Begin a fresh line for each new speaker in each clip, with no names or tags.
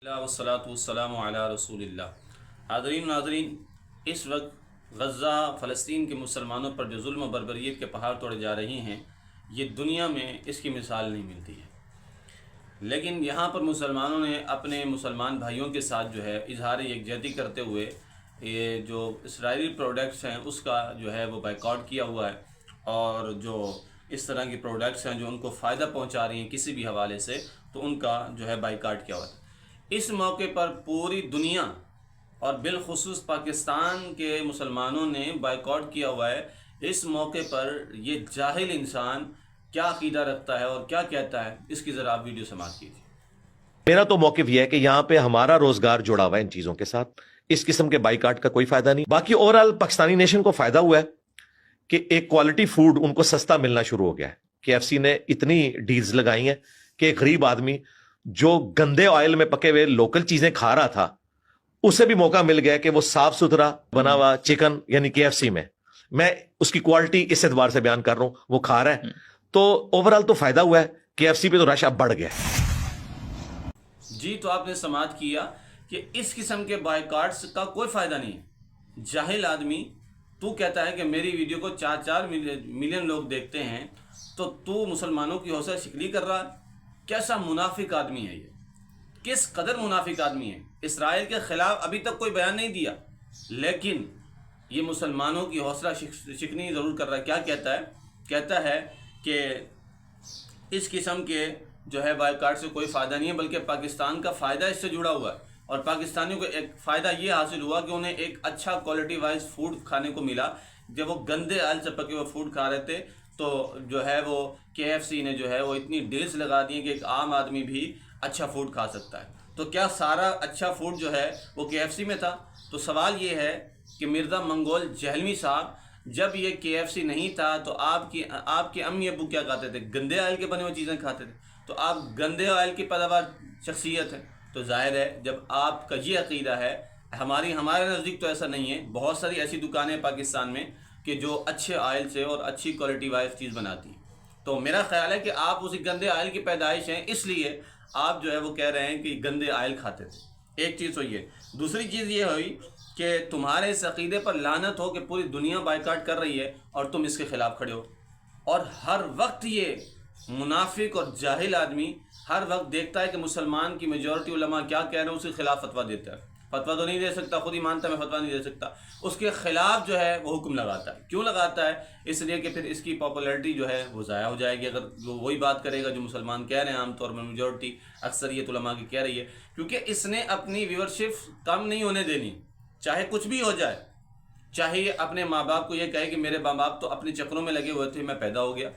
والصلاۃ والسلام علی رسول اللہ۔ حاضرین ناظرین، اس وقت غزہ فلسطین کے مسلمانوں پر جو ظلم و بربریت کے پہاڑ توڑے جا رہی ہیں، یہ دنیا میں اس کی مثال نہیں ملتی ہے۔ لیکن یہاں پر مسلمانوں نے اپنے مسلمان بھائیوں کے ساتھ جو ہے اظہار یکجہتی کرتے ہوئے یہ جو اسرائیلی پروڈکٹس ہیں اس کا جو ہے وہ بائیکاٹ کیا ہوا ہے، اور جو اس طرح کی پروڈکٹس ہیں جو ان کو فائدہ پہنچا رہی ہیں کسی بھی حوالے سے، تو ان کا جو ہے بائیکاٹ کیا ہوا ہے۔ اس موقع پر پوری دنیا اور بالخصوص پاکستان کے مسلمانوں نے بائیکاٹ کیا ہوا ہے۔ اس موقع پر یہ جاہل انسان کیا عقیدہ رکھتا ہے اور کیا کہتا ہے، اس کی ذرا آپ ویڈیو سماعت کیجیے۔
میرا تو موقف یہ ہے کہ یہاں پہ ہمارا روزگار جڑا ہوا ہے ان چیزوں کے ساتھ، اس قسم کے بائیکاٹ کا کوئی فائدہ نہیں۔ باقی اوورآل پاکستانی نیشن کو فائدہ ہوا ہے کہ ایک کوالٹی فوڈ ان کو سستا ملنا شروع ہو گیا ہے۔ KFC نے اتنی ڈیلز لگائی ہیں کہ ایک غریب آدمی جو گندے آئل میں پکے ہوئے لوکل چیزیں کھا رہا تھا، اسے بھی موقع مل گیا کہ وہ صاف ستھرا بنا ہوا چکن یعنی KFC میں اس کی کوالٹی اس اعتبار سے بیان کر رہا ہوں، وہ کھا رہا ہے۔ تو اوورآل تو فائدہ ہوا ہے، KFC پہ تو رش اب بڑھ گیا ہے۔
جی، تو آپ نے سماعت کیا کہ اس قسم کے بائیکاٹس کا کوئی فائدہ نہیں ہے۔ جاہل آدمی، تو کہتا ہے کہ میری ویڈیو کو 4 ملین لوگ دیکھتے ہیں، تو مسلمانوں کی حوصلہ شکنی کر رہا ہے۔ کیسا منافق آدمی ہے یہ، کس قدر منافق آدمی ہے۔ اسرائیل کے خلاف ابھی تک کوئی بیان نہیں دیا، لیکن یہ مسلمانوں کی حوصلہ شکنی ضرور کر رہا ہے۔ کیا کہتا ہے؟ کہتا ہے کہ اس قسم کے جو ہے بائیکاٹ سے کوئی فائدہ نہیں ہے، بلکہ پاکستان کا فائدہ اس سے جڑا ہوا ہے، اور پاکستانیوں کو ایک فائدہ یہ حاصل ہوا کہ انہیں ایک اچھا کوالٹی وائز فوڈ کھانے کو ملا۔ جب وہ گندے آئل سے پکے ہوئے فوڈ کھا رہے تھے، تو جو ہے وہ KFC نے جو ہے وہ اتنی ڈیلز لگا دی ہیں کہ ایک عام آدمی بھی اچھا فوڈ کھا سکتا ہے۔ تو کیا سارا اچھا فوڈ جو ہے وہ KFC میں تھا؟ تو سوال یہ ہے کہ مرزا منگول جہلمی صاحب، جب یہ KFC نہیں تھا تو آپ کے امی ابو کیا کھاتے تھے؟ گندے آئل کے بنے ہوئے چیزیں کھاتے تھے۔ تو آپ گندے آئل کی پیداوار شخصیت ہے، تو ظاہر ہے جب آپ کا یہ عقیدہ ہے، ہمارے نزدیک تو ایسا نہیں ہے۔ بہت ساری ایسی دکانیں پاکستان میں کہ جو اچھے آئل سے اور اچھی کوالٹی وائز چیز بناتی ہیں۔ تو میرا خیال ہے کہ آپ اسی گندے آئل کی پیدائش ہیں، اس لیے آپ جو ہے وہ کہہ رہے ہیں کہ گندے آئل کھاتے تھے۔ ایک چیز ہوئی ہے۔ دوسری چیز یہ ہوئی کہ تمہارے اس عقیدے پر لعنت ہو کہ پوری دنیا بائیکاٹ کر رہی ہے اور تم اس کے خلاف کھڑے ہو، اور ہر وقت یہ منافق اور جاہل آدمی ہر وقت دیکھتا ہے کہ مسلمان کی میجورٹی علماء کیا کہہ رہے ہیں، اس کے خلاف فتویٰ دیتا ہے۔ فتویٰ تو نہیں دے سکتا، خود ہی مانتا ہے میں فتویٰ نہیں دے سکتا، اس کے خلاف جو ہے وہ حکم لگاتا ہے۔ کیوں لگاتا ہے؟ اس لیے کہ پھر اس کی پاپولیرٹی جو ہے وہ ضائع ہو جائے گی، اگر وہ وہی بات کرے گا جو مسلمان کہہ رہے ہیں، عام طور پر میجورٹی اکثریت علماء کی کہہ رہی ہے، کیونکہ اس نے اپنی ویورشپ کم نہیں ہونے دینی، چاہے کچھ بھی ہو جائے۔ چاہے یہ اپنے ماں باپ کو یہ کہے کہ میرے ماں باپ تو اپنے چکروں میں لگے ہوئے تھے، میں پیدا ہو گیا،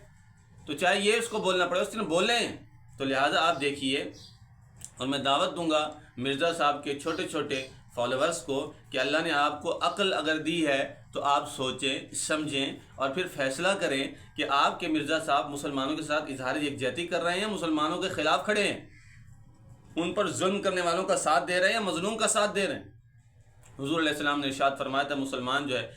تو چاہے یہ اس کو بولنا پڑے، اس نے بولے ہیں۔ تو لہٰذا آپ دیکھیے، اور میں دعوت دوں گا مرزا صاحب کے چھوٹے چھوٹے فالوورز کو کہ اللہ نے آپ کو عقل اگر دی ہے تو آپ سوچیں، سمجھیں، اور پھر فیصلہ کریں کہ آپ کے مرزا صاحب مسلمانوں کے ساتھ اظہار یکجہتی کر رہے ہیں یا مسلمانوں کے خلاف کھڑے ہیں، ان پر ظلم کرنے والوں کا ساتھ دے رہے ہیں یا مظلوم کا ساتھ دے رہے ہیں۔ حضور علیہ السلام نے ارشاد فرمایا تھا، مسلمان جو ہے،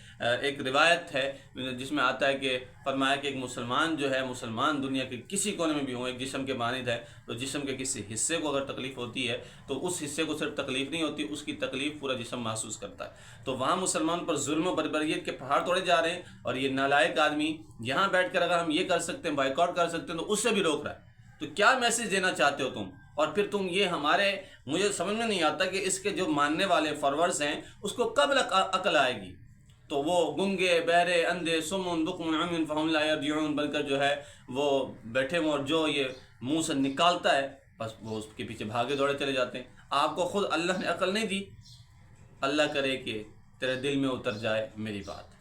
ایک روایت ہے جس میں آتا ہے کہ فرمایا کہ ایک مسلمان جو ہے، مسلمان دنیا کے کسی کونے میں بھی ہوں، ایک جسم کے مانند ہے، تو جسم کے کسی حصے کو اگر تکلیف ہوتی ہے تو اس حصے کو صرف تکلیف نہیں ہوتی، اس کی تکلیف پورا جسم محسوس کرتا ہے۔ تو وہاں مسلمان پر ظلم و بربریت کے پہاڑ توڑے جا رہے ہیں، اور یہ نالائق آدمی یہاں بیٹھ کر اگر ہم یہ کر سکتے ہیں، بائیکاٹ کر سکتے ہیں، تو اس سے بھی روک رہا ہے۔ تو کیا میسج دینا چاہتے ہو تم؟ اور پھر تم یہ مجھے سمجھ میں نہیں آتا کہ اس کے جو ماننے والے فارورڈز ہیں اس کو کب عقل آئے گی؟ تو وہ گنگے، بہرے، اندھے، صم بکم عمی فہم لا یرجعون بن کر جو ہے وہ بیٹھے ہوں، اور جو یہ منہ سے نکالتا ہے بس وہ اس کے پیچھے بھاگے دوڑے چلے جاتے ہیں۔ آپ کو خود اللہ نے عقل نہیں دی؟ اللہ کرے کہ تیرے دل میں اتر جائے میری بات۔